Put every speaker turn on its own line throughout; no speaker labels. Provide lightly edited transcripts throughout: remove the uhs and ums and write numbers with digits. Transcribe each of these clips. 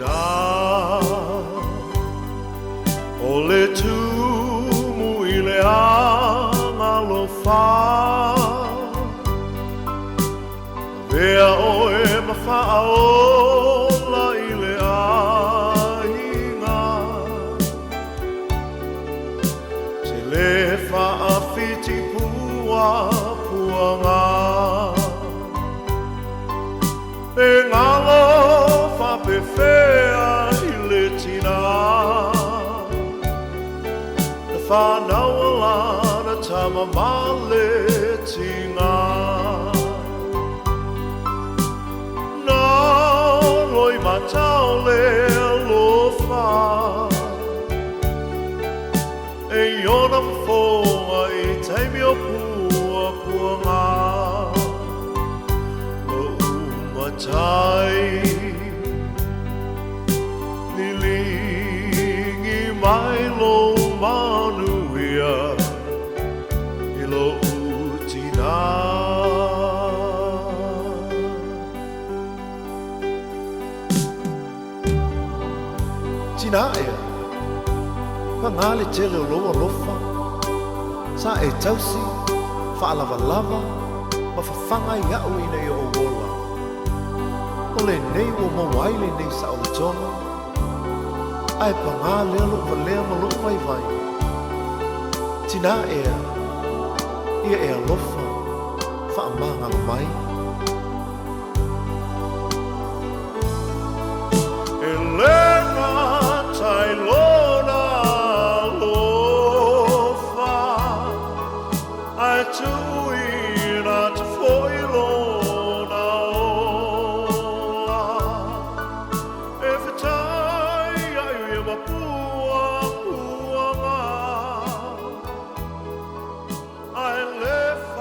tina o le tumu i le angalofa vea oe mawhaaola i le ainga te le whaafiti pua puanga e ngalo whapewhea i le tina na whanau lana tama male tinga na loi matau le alofa e iona mawhoa i teimi o pua puanga tai lilingi mai lo manuia i lo utina tina ea pangale tele o loa lofa sa e tausi whaalavalava ma whawhanga i au ina i o wola o le nei o mawai le nei sa o le tonga ai pangā lea lo valea ma lo mai vai tina ea ia ea lofa whaamanga mai e lenga tai lona lofa ai tui na te foi lona I left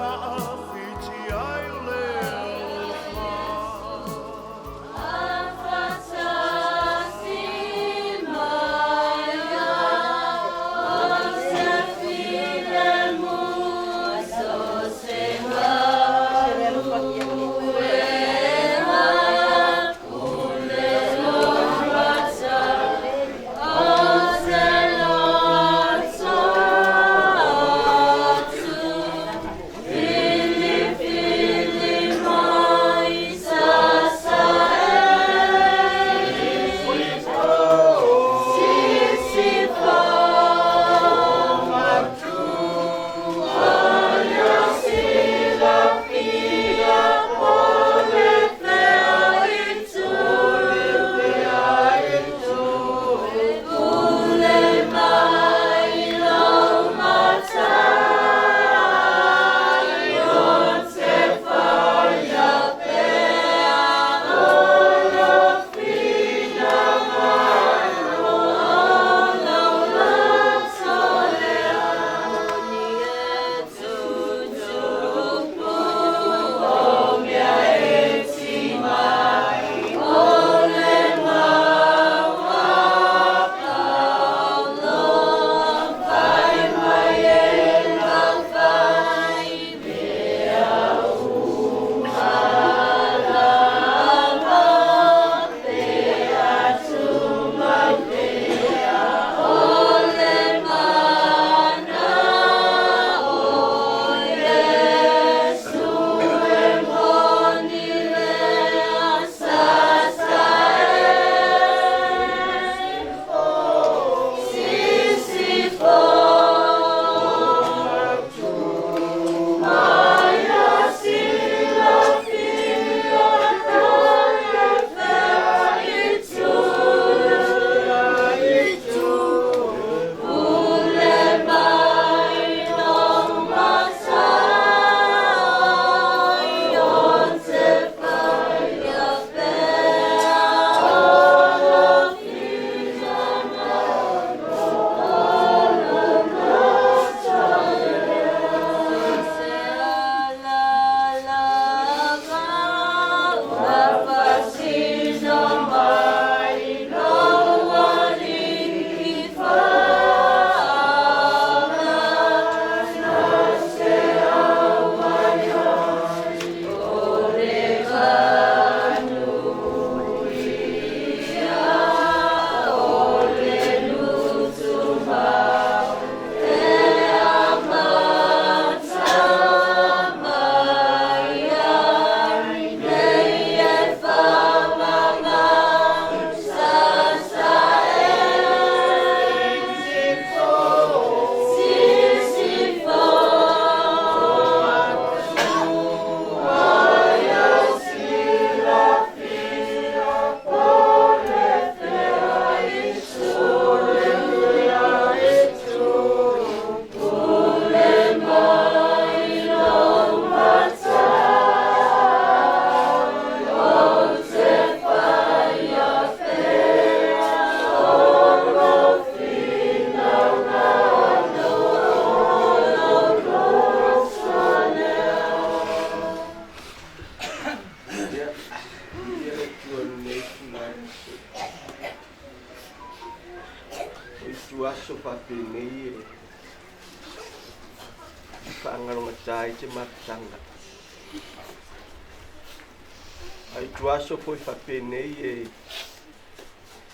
tuaso whapenei whaangaronga tai te matanga. Ai tuaso foi whapenei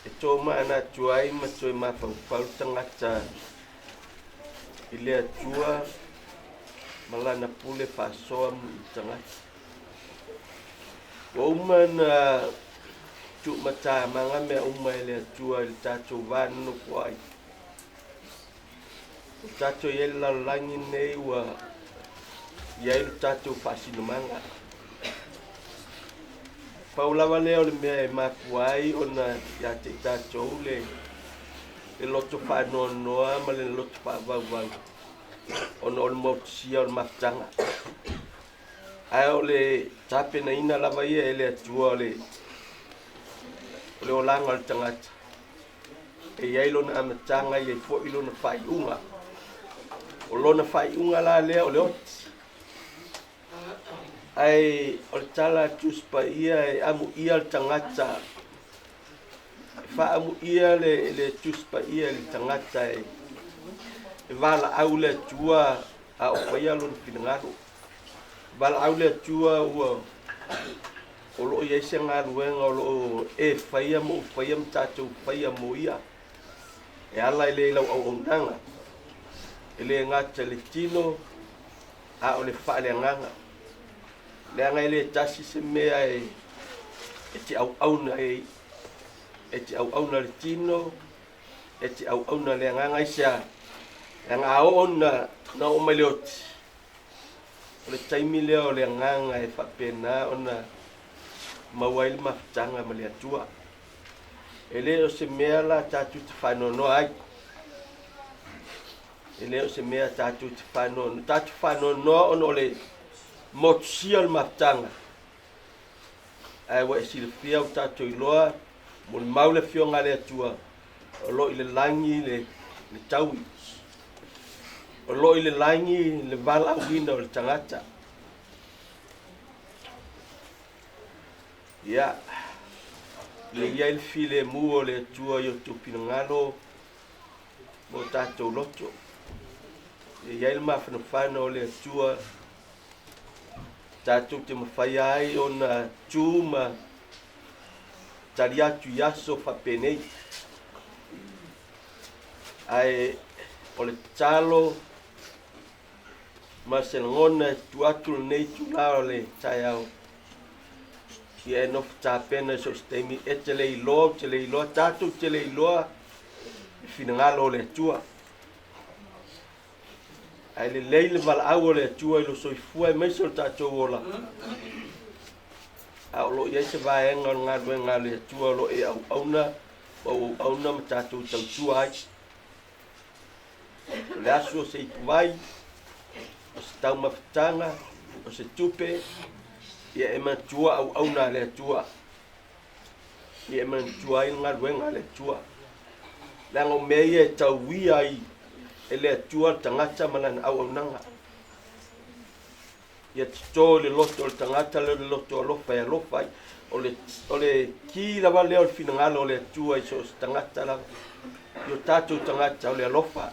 e tō maana tuai ma toi mawhau tangata i lea tua malana pule whasoa mu i tangata. O umana tu mata manga me uma i lea tua i tātou wānu kuai. O tātou i la langi nei wa iailu tātou whasino manga. Paulawa leo le mea e mapuai o na ia te tātou le loto whanoa noa ma le loto whawawau. O na o le mautusia o le mafutanga. Ai o le tapena ina lava ia e le atua o le olanga o le tangata. E iai lona amatanga i e fo i lona whaiunga. O lona whaiunga la lea o le oti. Ai o le tala tuspa ia e amu ia le tangata. Wha amu ia le tuspa ia le tangata e wala au le tua a o whaia lona pinangaro. Wala au le tua ua o loo iei se ngā ruenga o loo e whaia mo tātou whaia mo ia. E ala i le lau au ondanga. E le ngata le tino a o le wha le nganga. Le angai le tasi se mea e te au auna e te au auna le tino e te au auna le nganga isa e ngā ona na o mai leoti o le taimi leo le nganga e whapena ona mawai le mafutanga ma le atua e le o se mea la tātou te whanono ai e le o se mea tātou te whanono ono o le motusia le mafutanga. Ai wa esi le fia o tātou iloa, mo le maule fionga le atua, o lo i le langi le taui. O lo i le langi le vala wina o le tangata. Ia, le iai le file mu o le atua i o tupinangalo, mo tātou loto. Le iai le mawhanawhana o le atua, tātou te mawhai ai o na tūma tari atu yaso whapenei. Ai o le talo ma se ngona tu atu nei tu lao le tai au. Ia e nofu tāpena so stemi e te le iloa, tātou te le iloa i whinangalo le tua. Ai le leile wala au o le atua i lo soifua e meisa o tātou ola. A o lo i eise vaenga o ngā ruenga le atua o lo e au auna ma tātou tau tua ai. O le asu o se ituai, o se tau mawhitanga, o se tupe, ia e mantua au auna le atua. Ia e mantua i ngā ruenga le atua. Lango mei e tau wia ai, e le atua tangata malana au nanga. Ia tito le loto o le tangata le loto alofa e alofa o le ki lava leo le finangalo o le atua i so tangata la. Io tātou tangata o le alofa.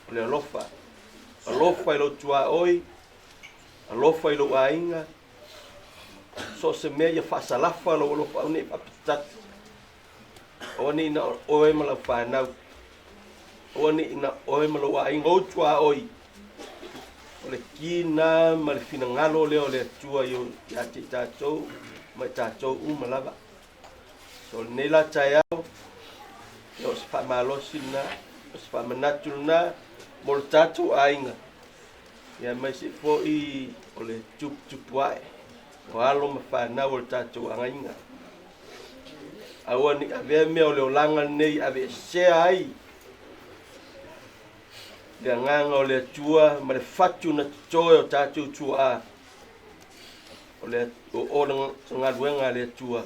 O le alofa. Alofa i lo tua oi. Alofa i lo ainga. So se mea ia whasalafa lo alofa au nei papitata. O ni na oe mala whanau. O ni ina oe malawa ai ngautua oi. O le kina ma le finangalo leo le atua i a te tātou, ma tātou umalawa. So nei la tai au, e o se whamalosi na, o se whamanatu na, mo le tātou ainga. Ia mai se fo i o le tupu ai, o alo ma whanau o le tātou angainga. Aua ni avea mea o le olanga nei ave sea ai, le nganga o le atua ma le fatu na toe o tātou tua a o le o ngā ruenga le atua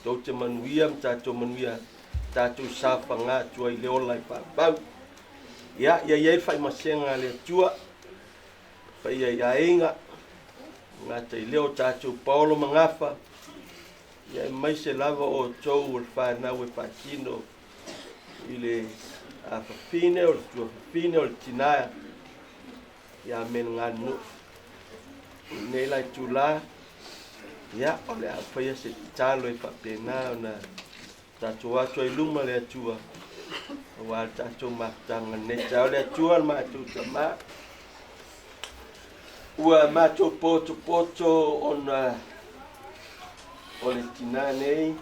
tau te manuia ma tātou manuia tātou sāwha ngā tua i le ola i whāpau ia iai whai masenga le atua whai ia inga ngā te i leo tātou paolo mangafa ia mai se lava o tau o le whanau e whakino i le a fafine o le tua fafine o le tinā ia me ganu nei lai tula ia o le a faia se talo e faapena ona tatou atu ai luma le atua ua le tatou makutaga nei tau le atua le matou tamā ua matou poto ona o le tinā nei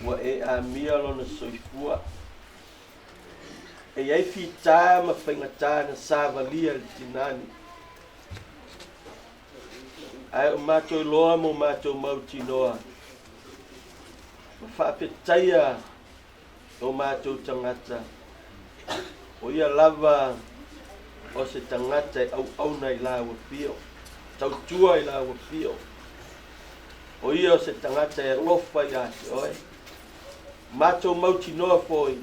ua e amia lona soifua e ai fitā ma faigatā na savalia le tinani ae o matou iloa mo matou mautinoa ma faapetaia o matou tagata o ia lava o se tagata e auauna i lauafio tautua i lauafio o ia o se tagata e alofa iā te oe matou mautinoa foi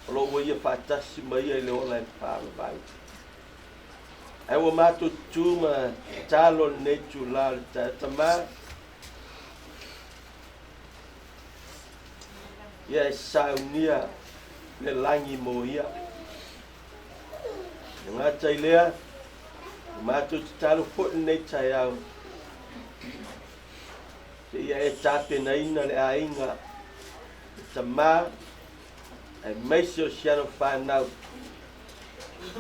o lo ua ia faatasi ma ia i le ola e palavai ae ua matou tutū ma talo lenei tulā le tamā ia e saunia le lagi mo ia le gata i lea matou tatalo foʻi lenei taeau se ia e tapenaina le aiga le tamā e maisi o siano fanau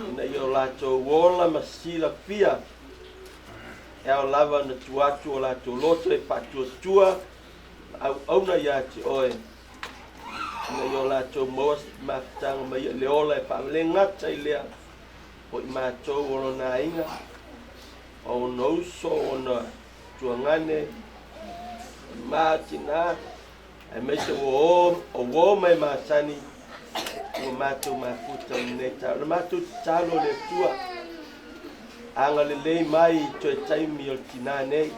ina i o latou ola ma silafia e ao lava na tuatu o latou loto e faatuatua auauna iā te oe ina i o latou maua mafutaga ma ia le ola e faamalengata i lea o i matou o lona aiga o ona uso ona tuagane matinā e maisi o mai masani ua matou mafuta lenei tau na matou tatalo le atua aga lelei mai i toe taimi o le tinā nei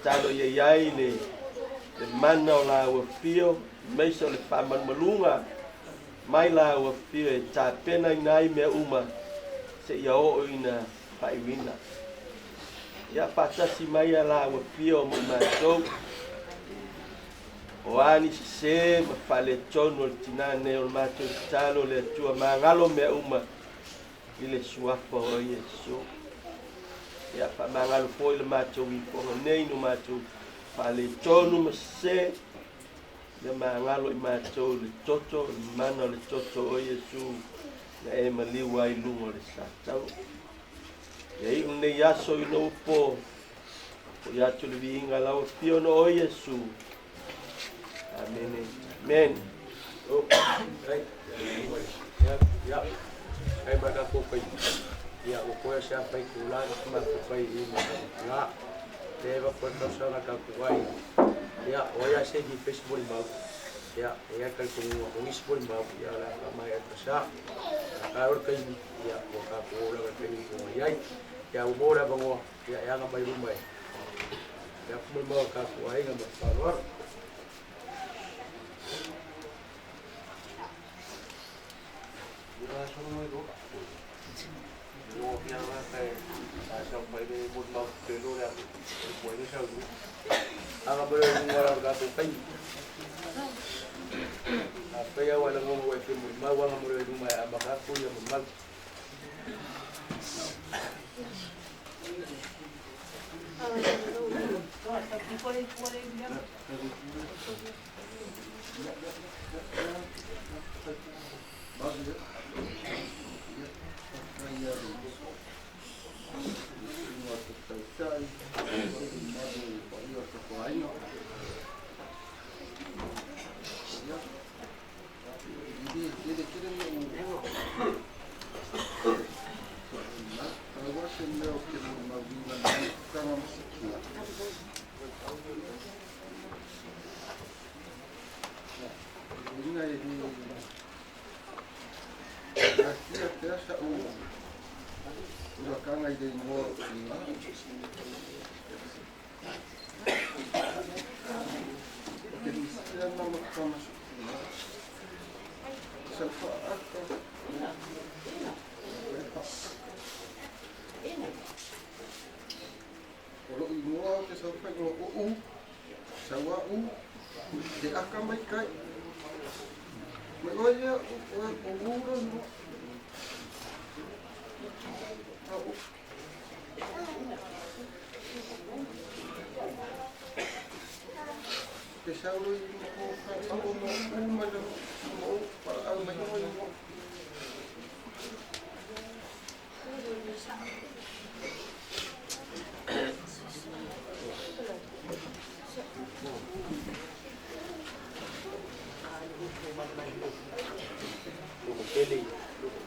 talo iai ai le mana o lauafio maisi o le faamalumaluga mai lauafio e tapena ina ai mea uma seʻia oo ina faaiuina ia faatasi mai a lauafio mo i matou o ani sesē ma faaletonu o le tinā nei o le matou tatalo le atua magalo mea uma i le suafa o iesu ia faamagalo foi le matou ifoga nei no matou faaletonu ma sesē ia magalo i matou le toto le mana o le toto o iesu na e maliu ai luga o le satau ia i lenei aso ina upo o i atu le viiga lauafio no o iesu amen amen
Oh, right. Ya. Ai mana ko pai. Ya o ko sa pai kula ma ko pai i ma. Te va ko to sa ka ko ai. Ya o ya se di Facebook ba. Ya kal ko o Facebook ba ya la mai ta sa. Ka or kai ya ko ka ko la ka ni ko ai. Ya o mora ba ngo ya ga mai ru mai. Ya ko mo ka ko ai ga ma favor. Aga boleh mengulang kata kain. Apa ya wala ngomong wajib mau wala mulai rumah abang aku yang memang.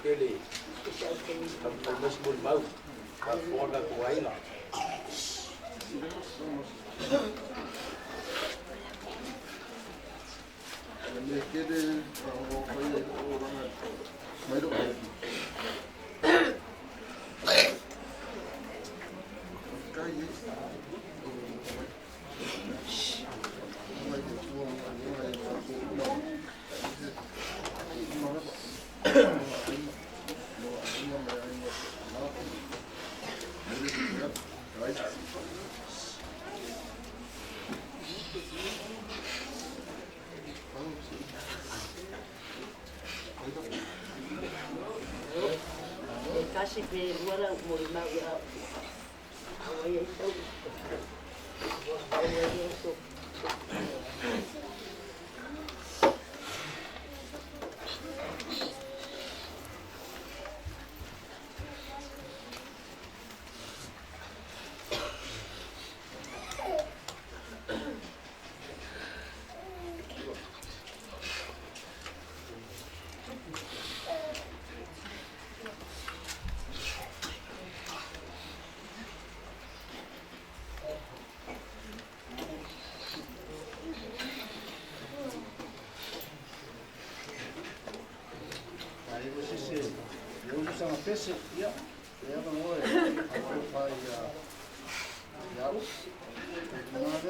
Kelly, ang baseball mau, kapag kuwain lang.
Kasi walang mulimau ya. Away ito. Away ito.
Pese, ja, ja, dan hoor je. Bij jou. Ja.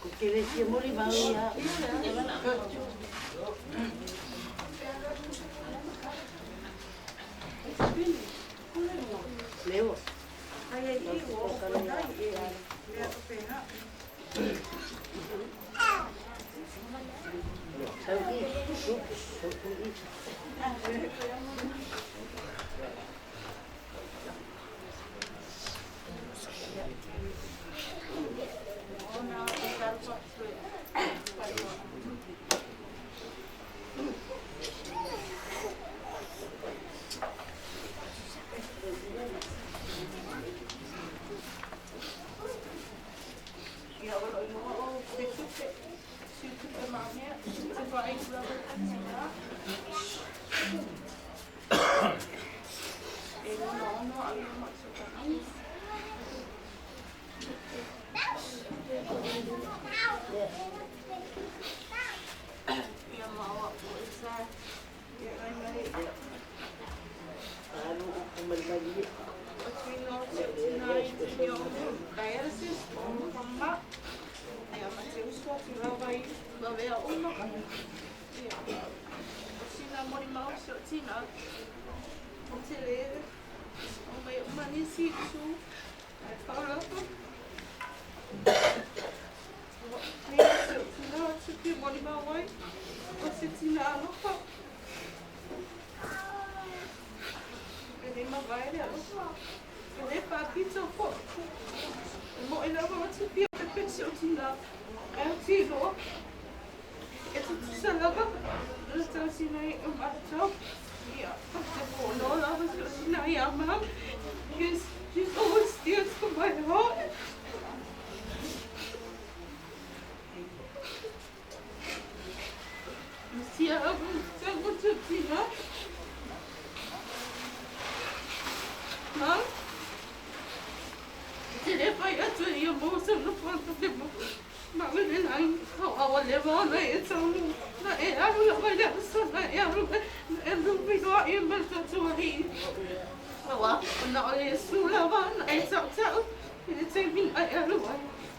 Porque decía mulimau ya. Leo.
She's always dear to my heart. Awa, ona o le sula wa na e tau tau. E te min ai alua.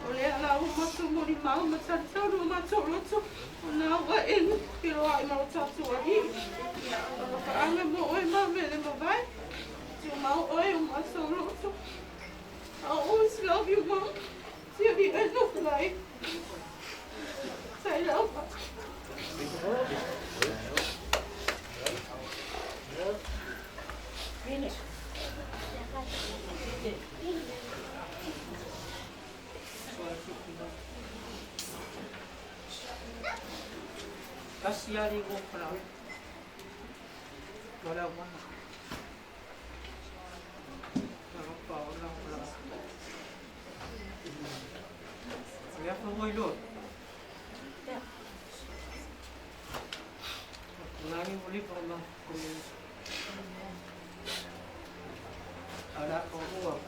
O le ala o mato mori mau ma tau tau no mato loto. Ona wa e ki roa i mau tatu a hi. Ia, o ka anga mo oe ma me le mawai. Ti o mau oe o mato loto. I'll always love you, Mom. Till the end of life. Say love.
Kasiari ko pala. Wala mo na. Wala pala. Kaya po mo ilo. Nanging muli po lang kung ala ko huwag.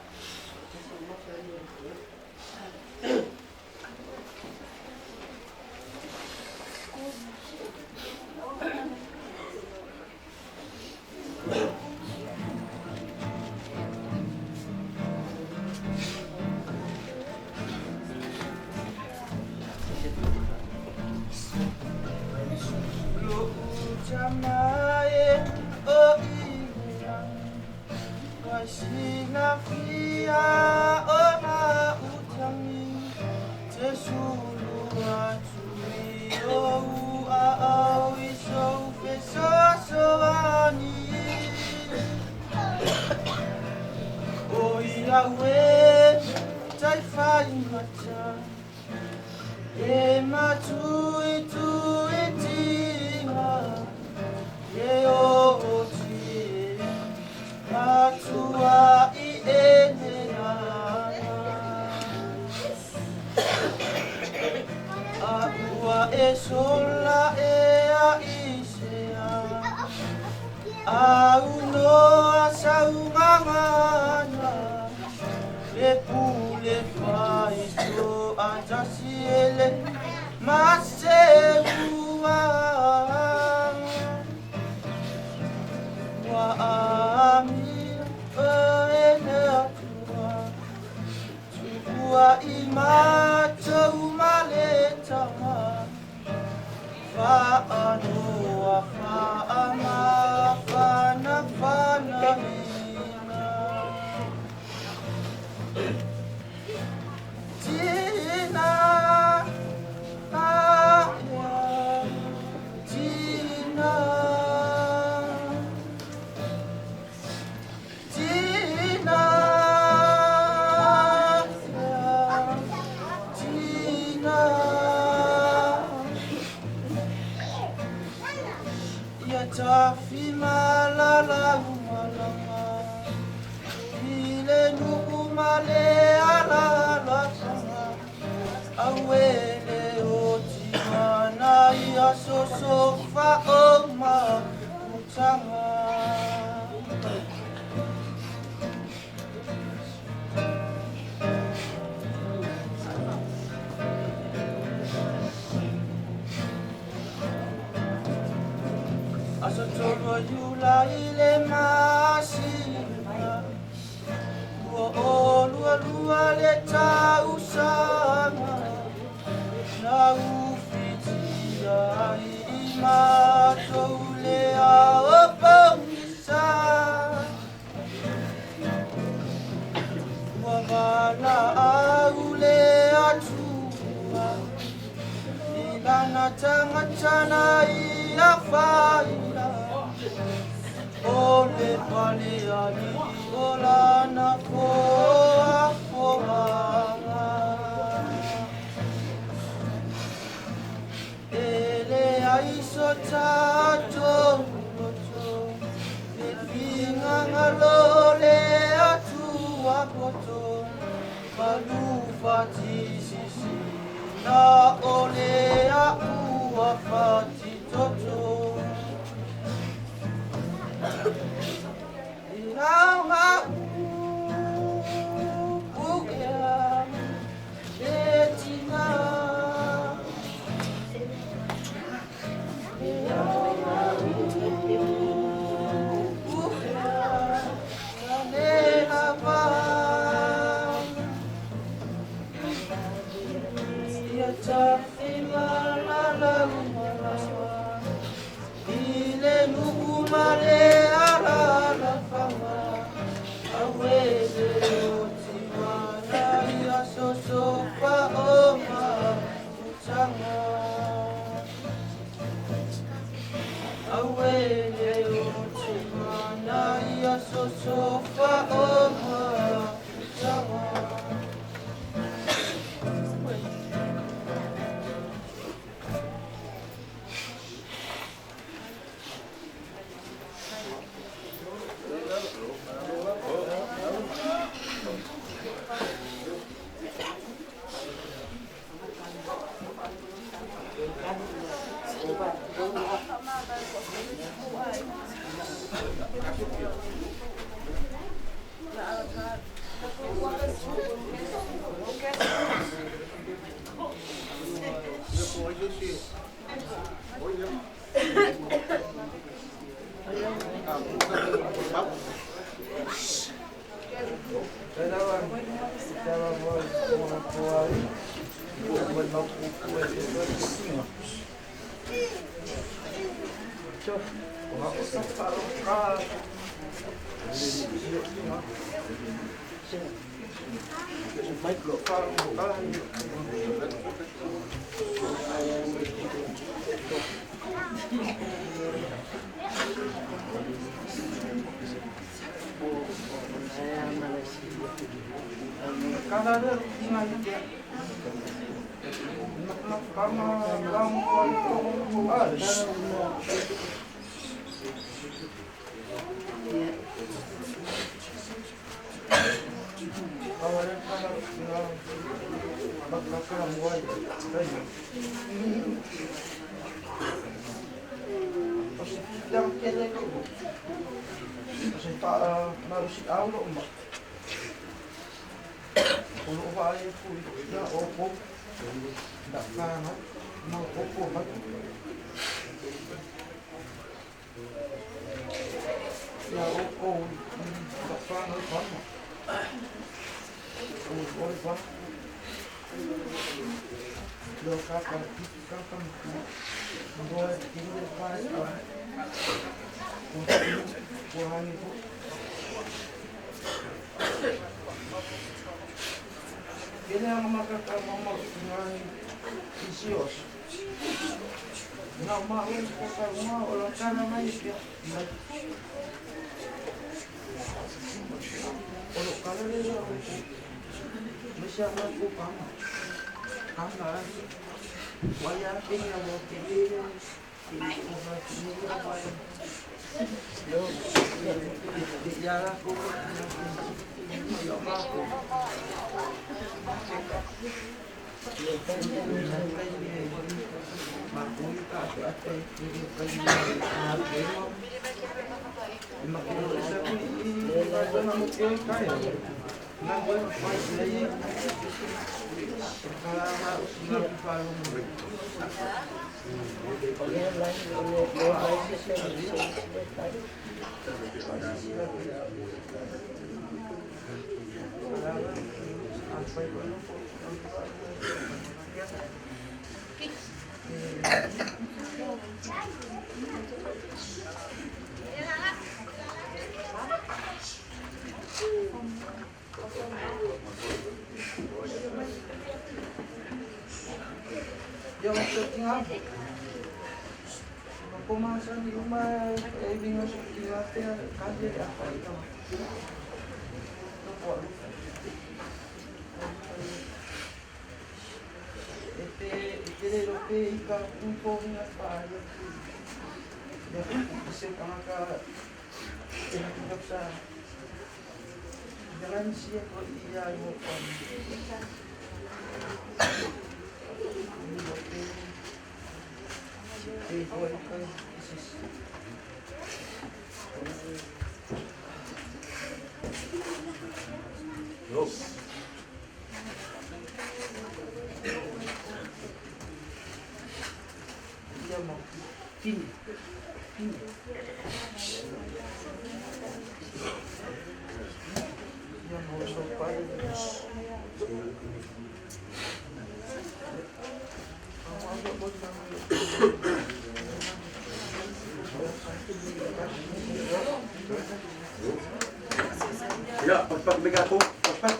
Ya, cepat megapo, cepat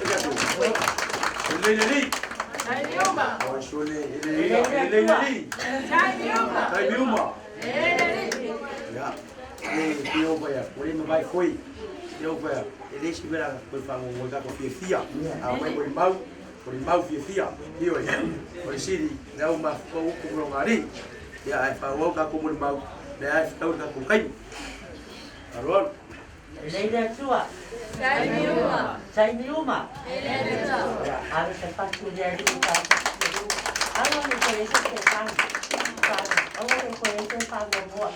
megapo. Leleli. Oh, shole, leleli. Kai biuma. Ya. Yo vaya, por aí vai foi. Yo vaya. Ele espera por favor, vou dar com fia. Ah, vai por mau fia. Yo ya. Por siri, dá uma fogo com rongari. Ya, ai fa wo ka como mau. Le ai fa ka com kai. Alô?
Leila tua. Sai miuma. Ada tempat kuliah di Jakarta. Awak ni kuliah sekarang. Awak ni kuliah sekarang buat.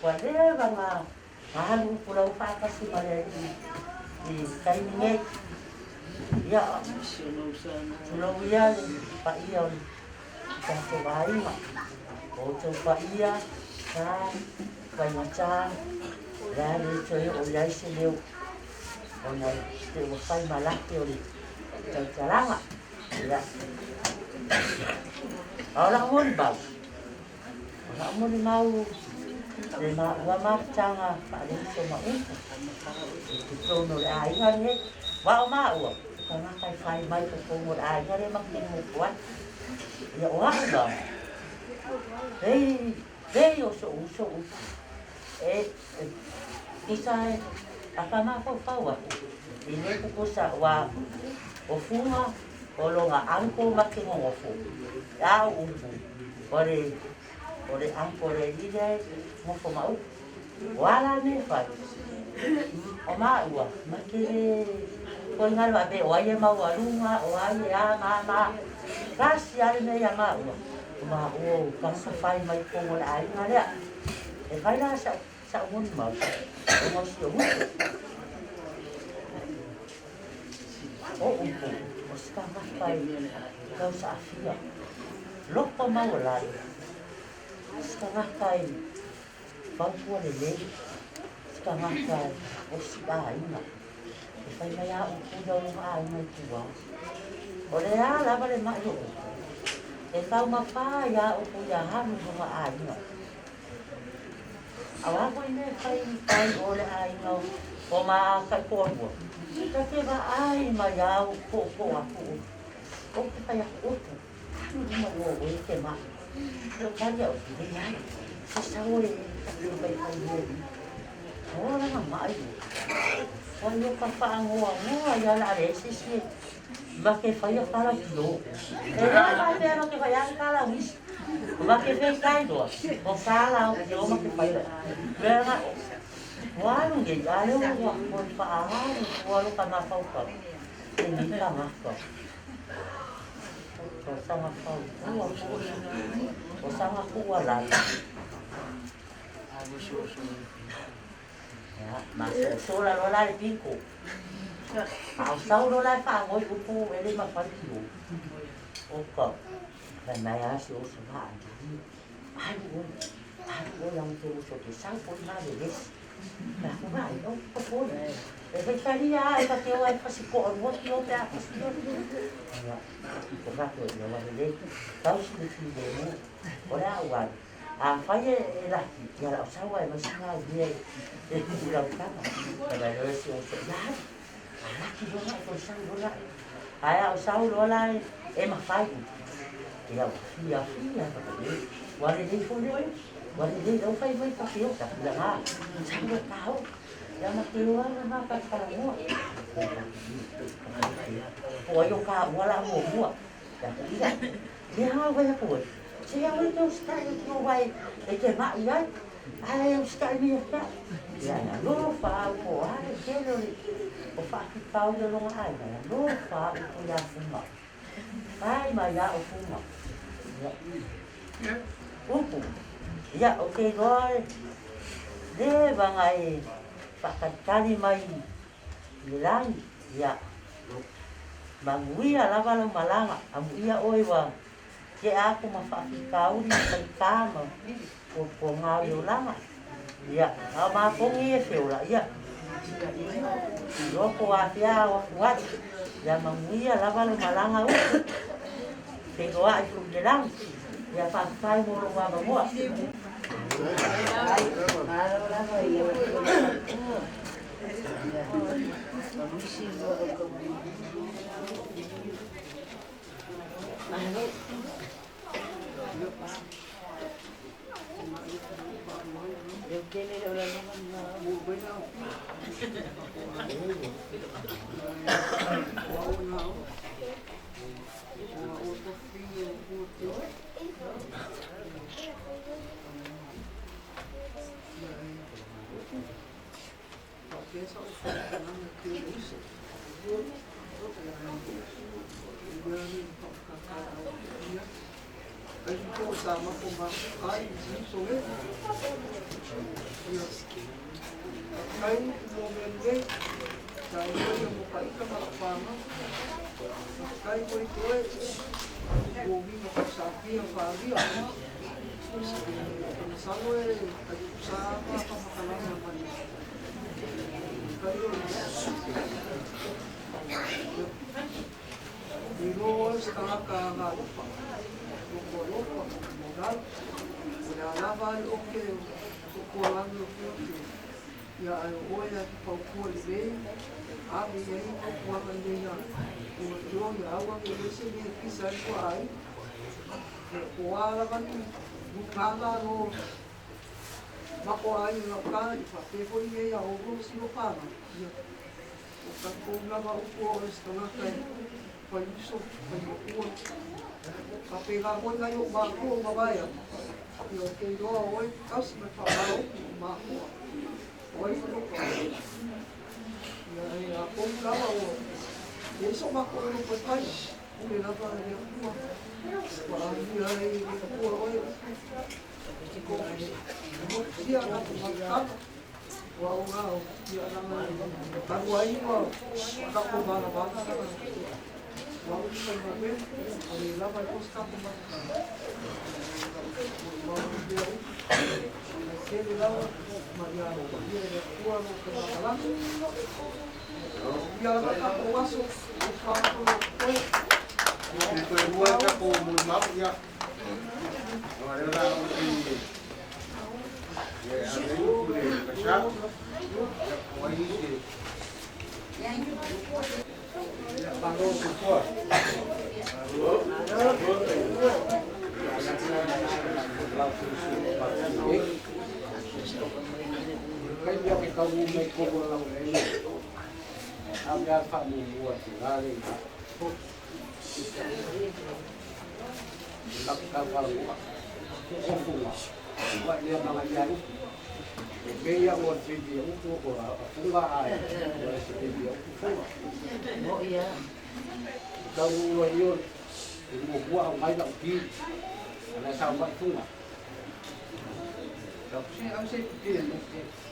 Buat dia bangga.
Halu pulau whakasi mare i kainge. Ia, pulau ia pa ia o tātou wāinga. O tau pa ia, tā, pai matā, rāre toi o leise leo. O nei, te o whai malake o le tau taranga. Ia. Aora mori bau. Aora mori mau. Le ua mātanga whaareniso mauta. Te tono le ainga re. Wao maua. Ka ngakai whai mai ka tono le ainga re mak te mokua. Ia o hau bau. Hei o so uso uso. Isa e a whama whau aku. I ne kukusa wa o funga o longa anko maki ngongofu. Ia o upu. Ore anko re lide ngofo mau. Wala me whai. O maua. Makere ko ngalo abe o aie mau alunga o aie a mama. Kasi ale me ya maua. Ma o kasa whai mai kongo le ainga rea. E whai la sa umoni mau. O mau si o mutu. O upu. O sika mawhai. Kau sa awhia. Lopo mau lai. Sika mawhai. Paupua le le. Sika mawhai. O sika ainga. E whai mai a upu da o ainga i tua. O le a lava le mai o upu. E tau mawha ia upu ia hanu runga ainga. Awako i me whai o le ainga o maa kai kōrua. Ka te wa ai mai au ko aku. O ke whai aku otu. Tūruma o e te maa. Pero kari au ki rei ai. Se sao e kaki o kai kai heri. Ora nga mai o. Wai o ka whaangoa ia la rese se. Ma ke whai a kala ki o. E rea mai mea ma ke whai a kala wisi. Ma ke whai kai doa. O kala o ke o ma ke whai a. Rea nga o. Walu nge ale o ko whaahari. Walu ka ma whaukau. E ni ka mawhau. O sanga whau. O sanga kua lai. Ma so la lo lai piko. Au sau lo lai whaangoi upu ele ma whaki o. O ka. Kai mai asi o sa maa andi. Ai o yang te uso te sau po na le lesi. Na ko mai o ko po. E vai faria e ka te o ai pasi ko o ti o te a pasi o. Ya. Ko ka to no va le. Tau si le fi de mo. Ora o ai. A fai e la ya la sa wa ma sa dia e ku la ka. Ka vai o si o so ya. Ala ki do na ko sa do la. Ai o sa do la e ma fai. Ya fia ka le. Wa le ni fo le. Wa le ni o fai mai ka fio ka la ha. Sa do ka o. Ya ma te o na ka ka mo. O yo ka wala mo mo. Ya ya. Dia ha wa ya ko. Saya itu sekali tu wai, eke mak iai, ayam sekali ni tak. Ya, lo fa ko ai kelo ni, o fa ki kau de lo ai, lo fa ko ya fuma. Ai ma ya o fuma. Ya. Upu. Ya, okey rồi. De bangai pakat kali mai. Bilang, ya. Manguia lava lo malanga, amuia oiwa. Ke aku mawhakikau ni mai kama o ngau i o langa. Ia, a makongi e whiora, ia. Roko a whia o wai. Ia manguia lava lo malanga o. Te goa i kum te lang. Ia whakai moro wa mamua.
Eu quero olhar
Kai mo mele, kai mo yung mukai ka makapama. Kai ko ito eh, gobi makasabi ang pagi ako. Salo eh, kasama ka makalang naman. Kayo, dinuwas ka kakagalupa. Lupa, modal. Nalaban okay, kukulang lupa. Ya ay oya paukuan din, abi ay paukuan din yan. Kung ya awang ilusin niya kisan ko ay, kuwala kan bukala no, makuha yung ka, ipapepo niya ya ogo sinupana. Kung kung na maupo oras ka na kay payuso, payukuan. Kapila ko na yung bako, mabayan. Yung kayo, oy, kas magpaparaw, makuha. Oi, ya akong lawa. Yeso makulo pa tayo. Kung nilaba niya po. Paano ay kapura ko yun. Siya na pumatap. Wow nga. Siya naman. Tagwain mo. Ako baka na. Wow nga naman. Ang nilaba ko sa pumatap. Wow nga. Sili lawa. Mariano, dia kuat ke dalam. Dia tak masuk. Itu dua tak mau ya. Ada orang ini. Ya, ada itu boleh kasar. Wah ini. Ya, bangun kuat. Kaya kita may kubo lang rin. Ang yata mo buwan sila rin. Nakakawal mo. Kufunga. Wala niya mga yan. Kaya mo ang video ko ko. Funga ay. Wala si video ko. Funga.
Oh iya.
Ikaw mo yun. Inubuwa ang may nakikita. Nasama funga. Kasi ang safety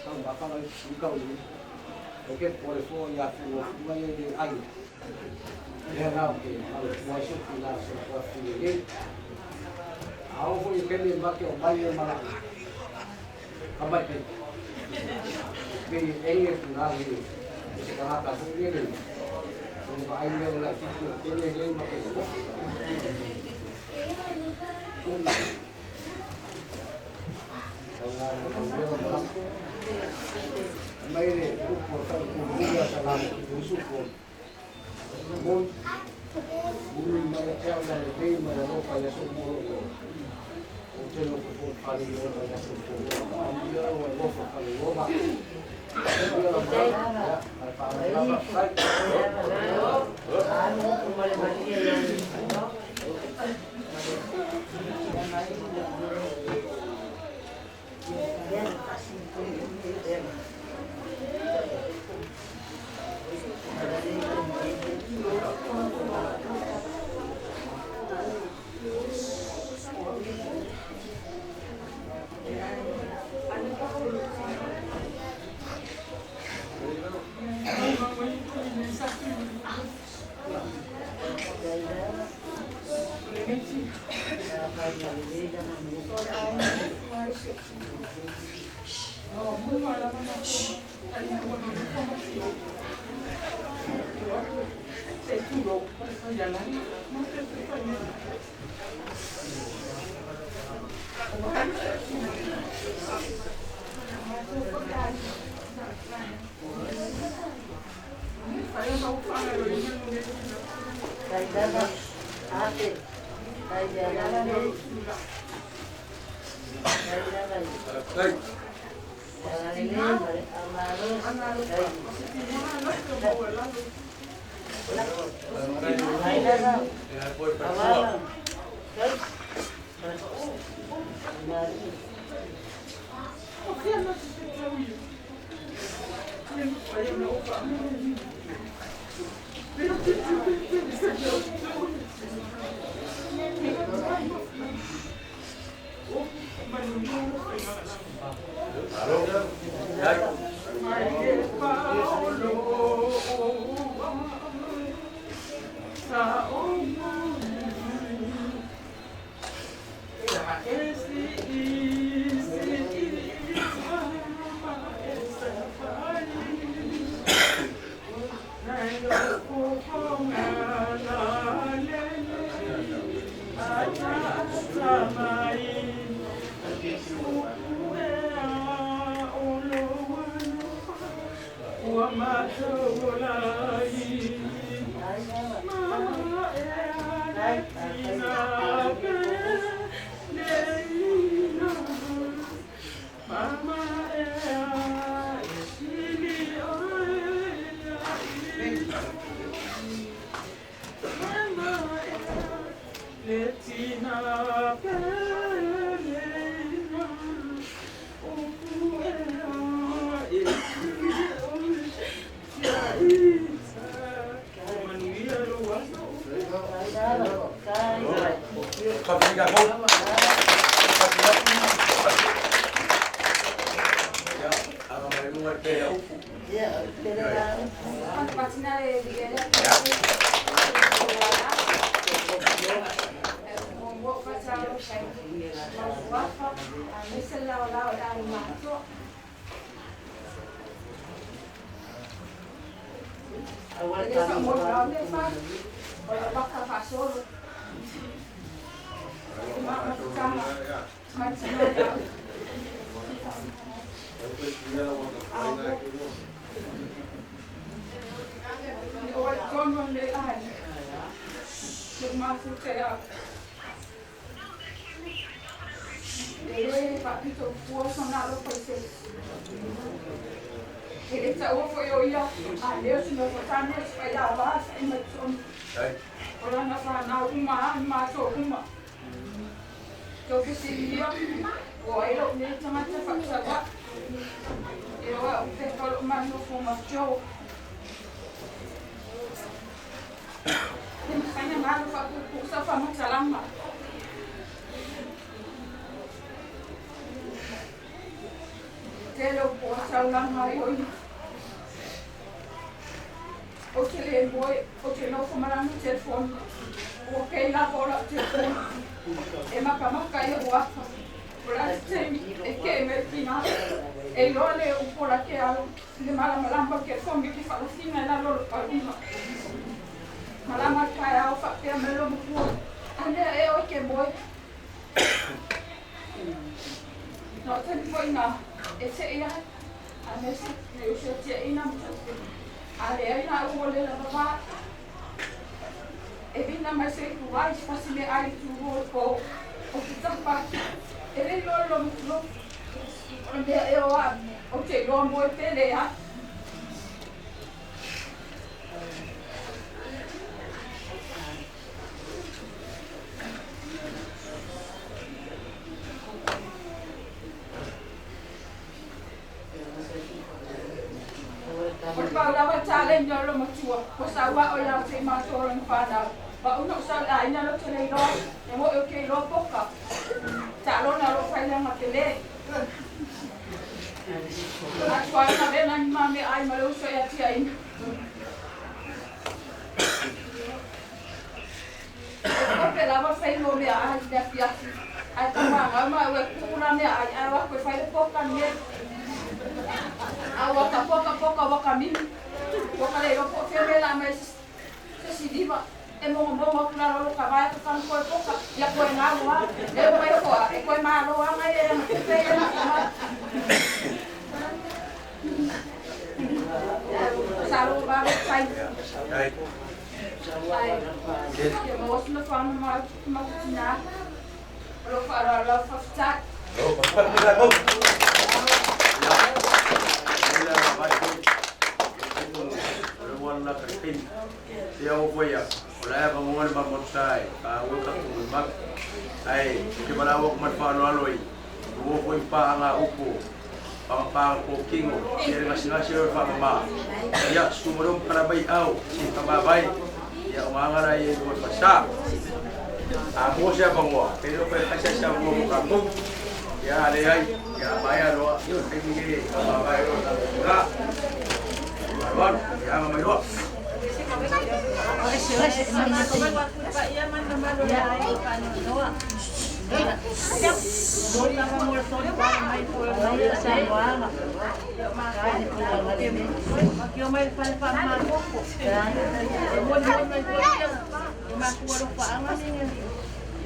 ang baka lang ikaw yun. Okay, por eso ya tuvo may ay. Kaya nga, ang puwasyo pila sa puwasyo. Ako ko yung kanya bakit o bayo mga kamay kayo. May engel ko na rin. Kasi kakakasong yun. Kung ba ay may lang sito, kanya yung makikita. May pupunta kumbuya sa langit usupon. Mun mun may kaya na day manalo kaya sumuro ko. Kung sino ko paliwo na sumuro. Ang dia wala ko paliwo ba.
Ano kumali mali yan.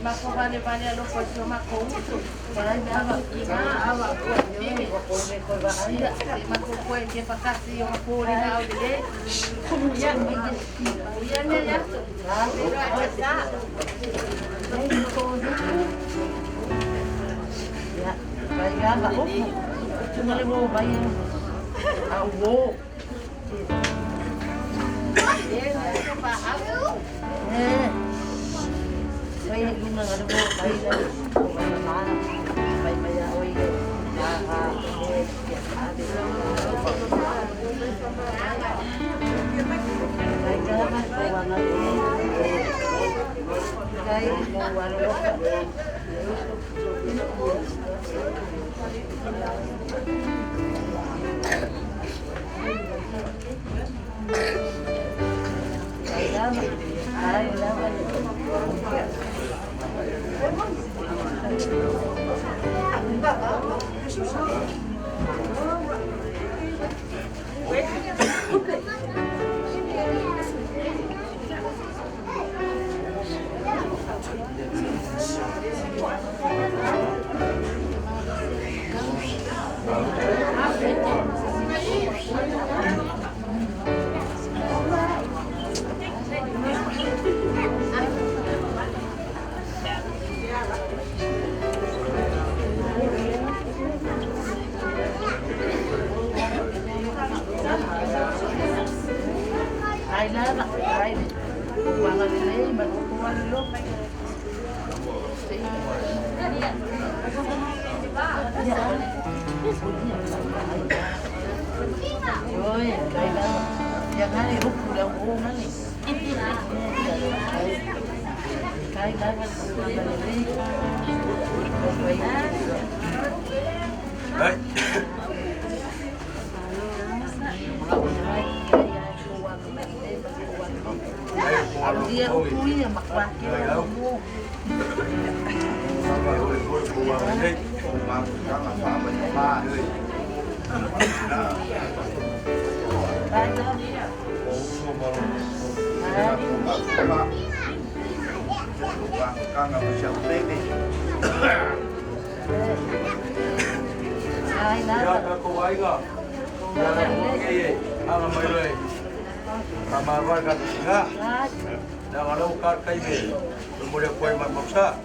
Mako vale lo pues yo mako uso.
Kaya
Mako inga awa ko ni.
Kaya ko ba
Ida mako ko ke pakasi yo mako ina ule. Ya ya ya ya. Pero ada.
Ya, kaya ba ko? Tumali mo ba yan? Awo. Kaya yung mga ano mo, kaya kaya oy, dia punya maklaki mo.
Kamar kat singa. Dah kalau kat kai be. Boleh koi mat maksa.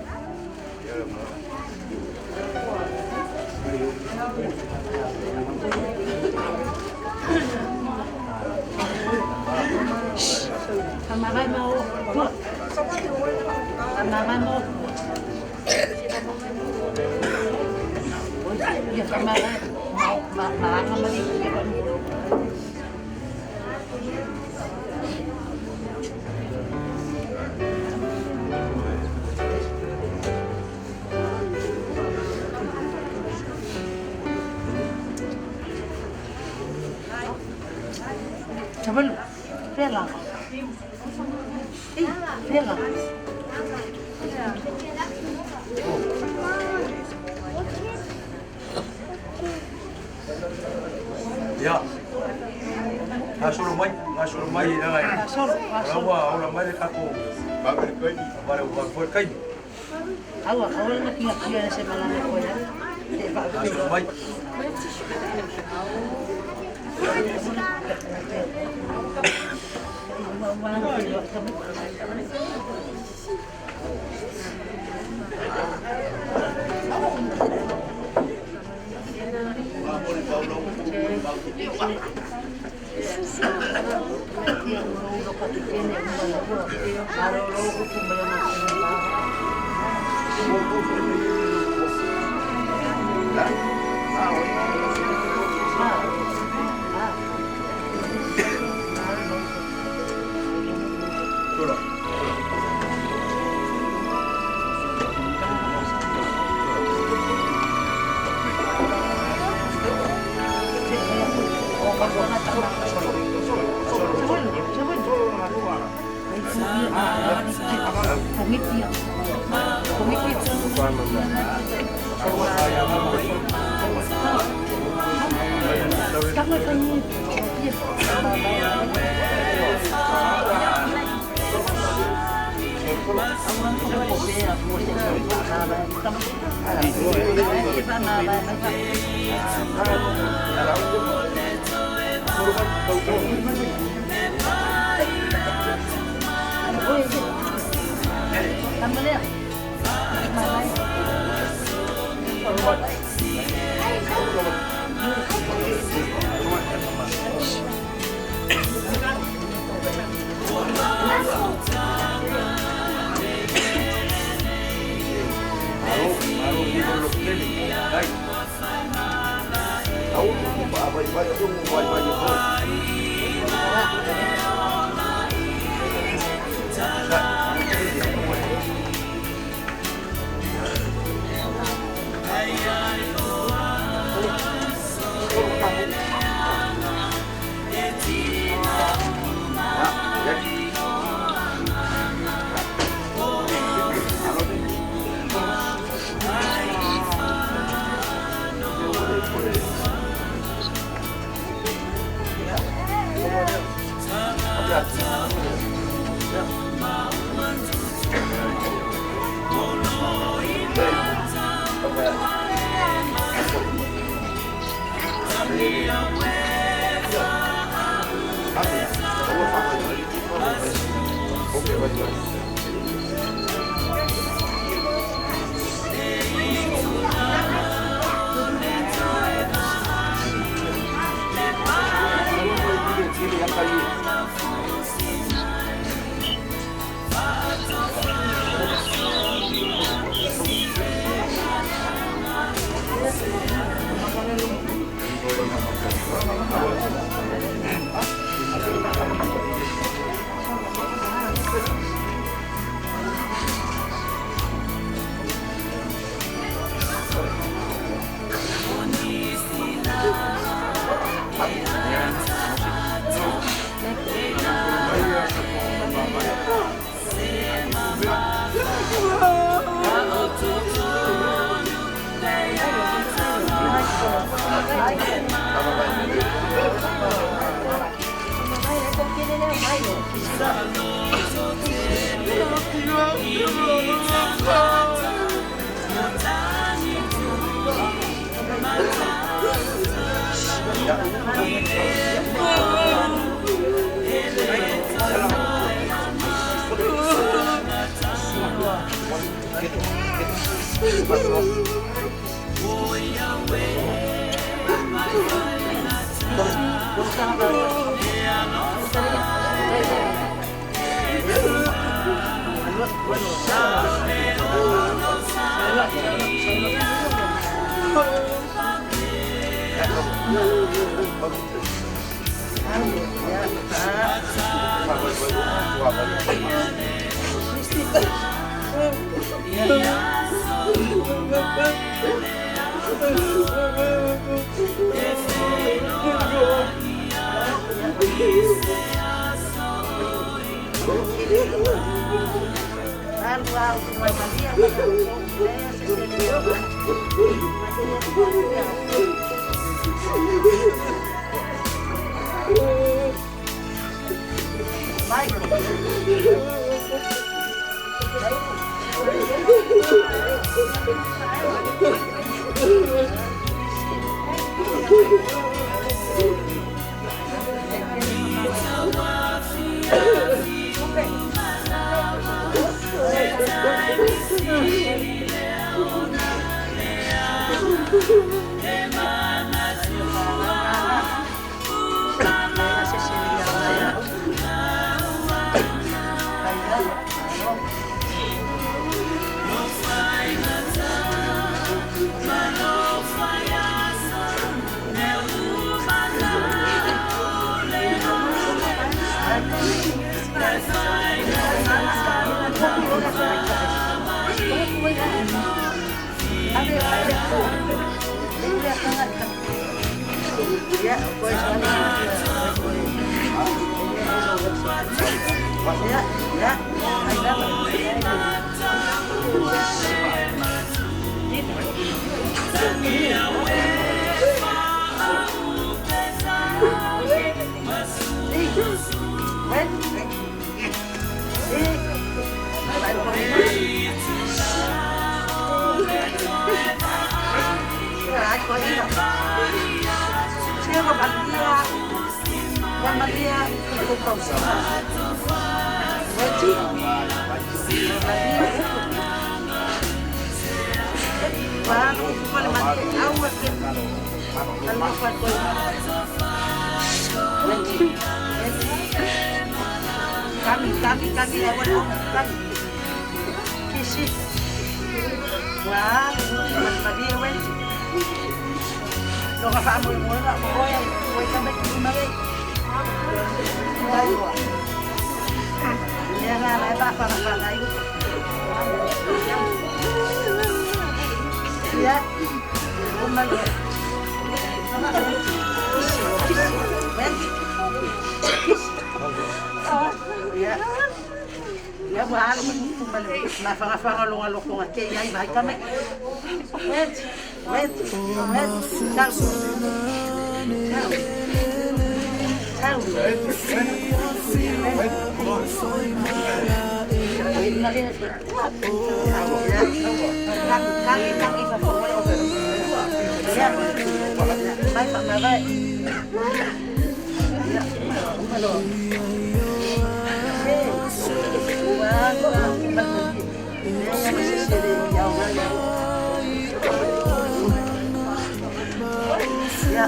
Kamaran mau. Kamaran mau. Ya kamaran mau malang mali. Coba lu, pelang. Pelang.
Ya. Masuk rumah ni dah kan. Orang mai aku. Bagai koi, bagai koi.
Awak nak kira semalam aku ya.
Masuk rumah.
Mama dia ko pausa. Wati. Baru pala mati awas ke. Kalau pat ko. Kami awal kami. Kisi. Wah, mati awal. Lo ka mo mo na mo ya, mo ka ba ni mali. Ya na la ba para ay. Ya. Umalo. Ya. Ya mahal mo na fanga lo ko ngate ya ba kami. Wait. Ya.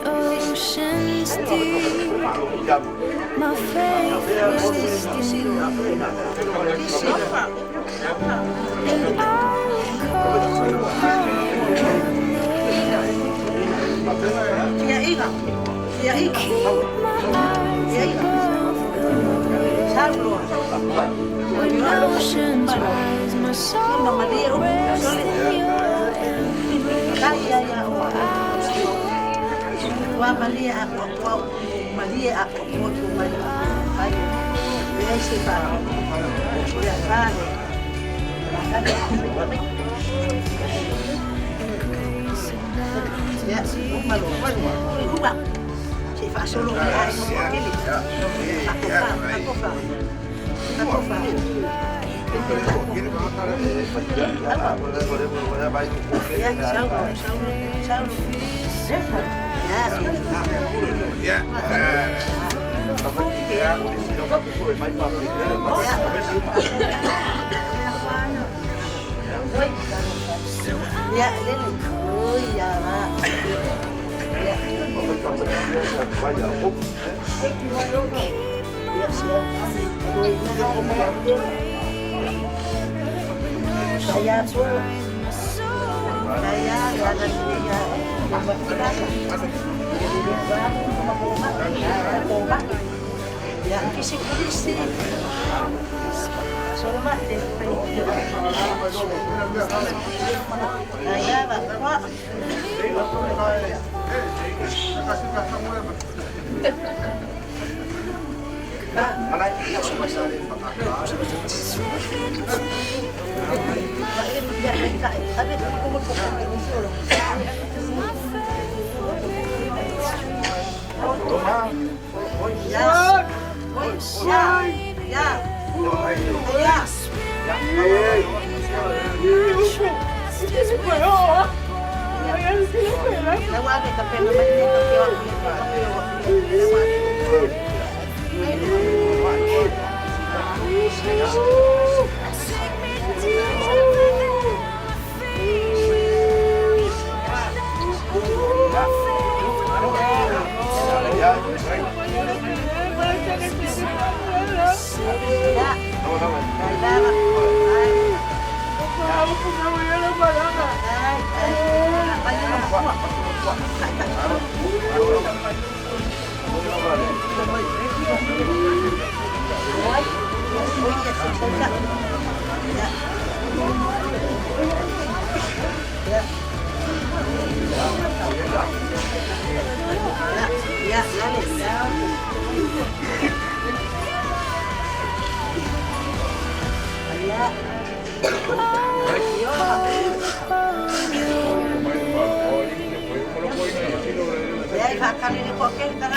oceans deep, my faith was steep, and I will call upon you to keep my eyes above the waves. When oceans rise, my soul will rest in your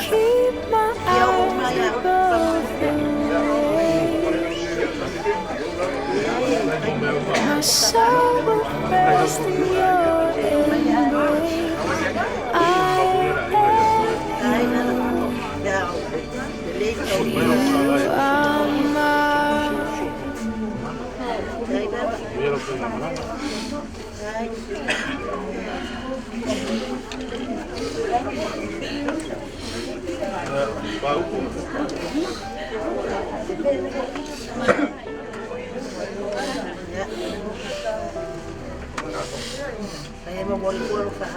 keep my eyes above my soul will rest in your embrace. You are mine.
Saya mau boleh pulang Pak.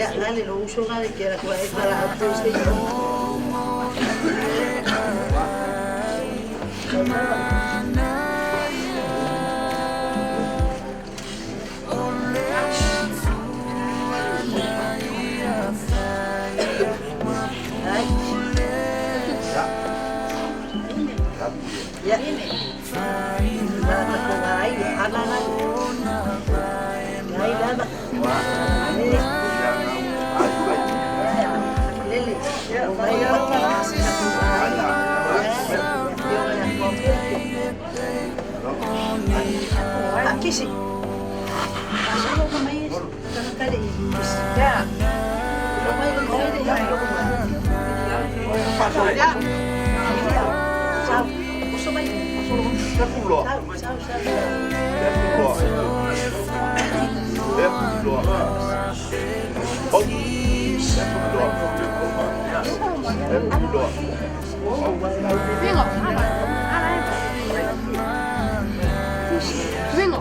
Ya, nali lo uso nali kira kwa para artista. Lili. May Kisi. Pasok ka may kakali. Ya. May pwede ya. Pasok ya. Sao? Gusto ba yun?
Pulo.
Sao?
Vengo.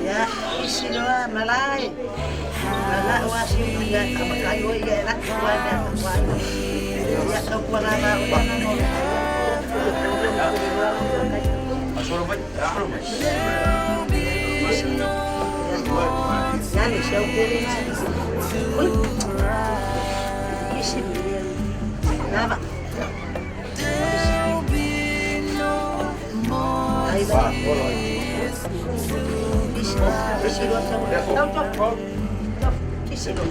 Ya, isiloa malai. Malai wasi ya kamakayo ya nak kuana kuana. Ya kuana ba kuana mo. Yani siya ukili na. Uy. Isi. Naba. Ay ba. Isilo sa mo. Isilo.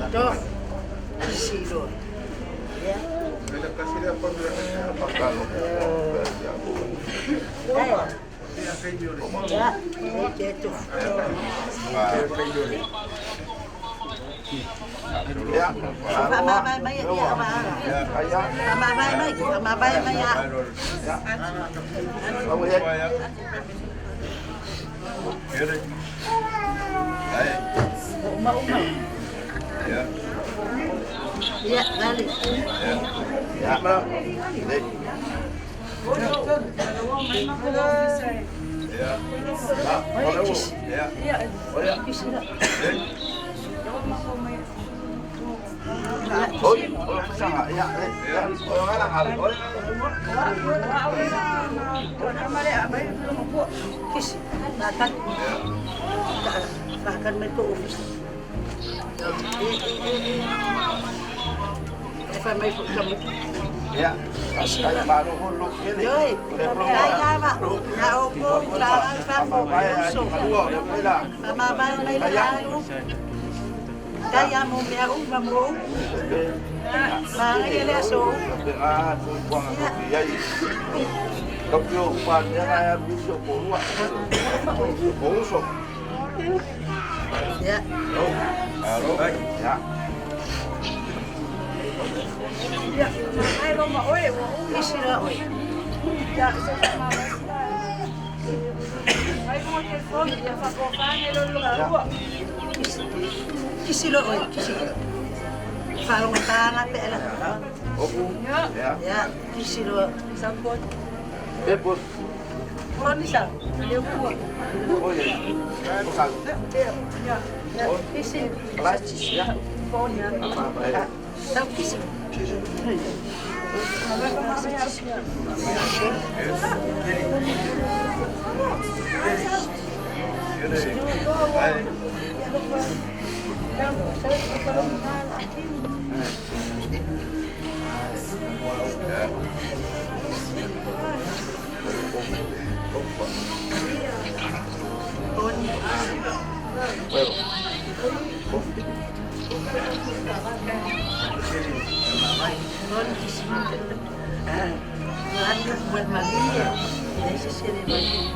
Ito. Isilo. Ya, itu. Ya, lali.
Ya, bro.
Bahkan mereka ofis. May kamu.
Ya, kaya baru hulog yun eh.
Yoy, kaya ba? Naupo, kailangan pa po. Mamabay may lalo. Kaya mo may upa mo. Mga ilaso.
Kapyo, panya kaya bisyo po. Usok.
Ya.
Ya.
Ya, ay lo ma oy.
Isira oy.
Ya, se llama. Ay como que son, ya sa copan el lugar.
Kisilo oy, kisilo. Parang matanga pela.
Opo. Ya.
Ya, kisilo.
Sampot.
Epos.
Ano siya? Yung po.
Oye. Pusag.
Ya.
Kisilo.
Plastis ya.
Ponya.
Tau kisilo. Buat mandi ya, ini sisir mandi.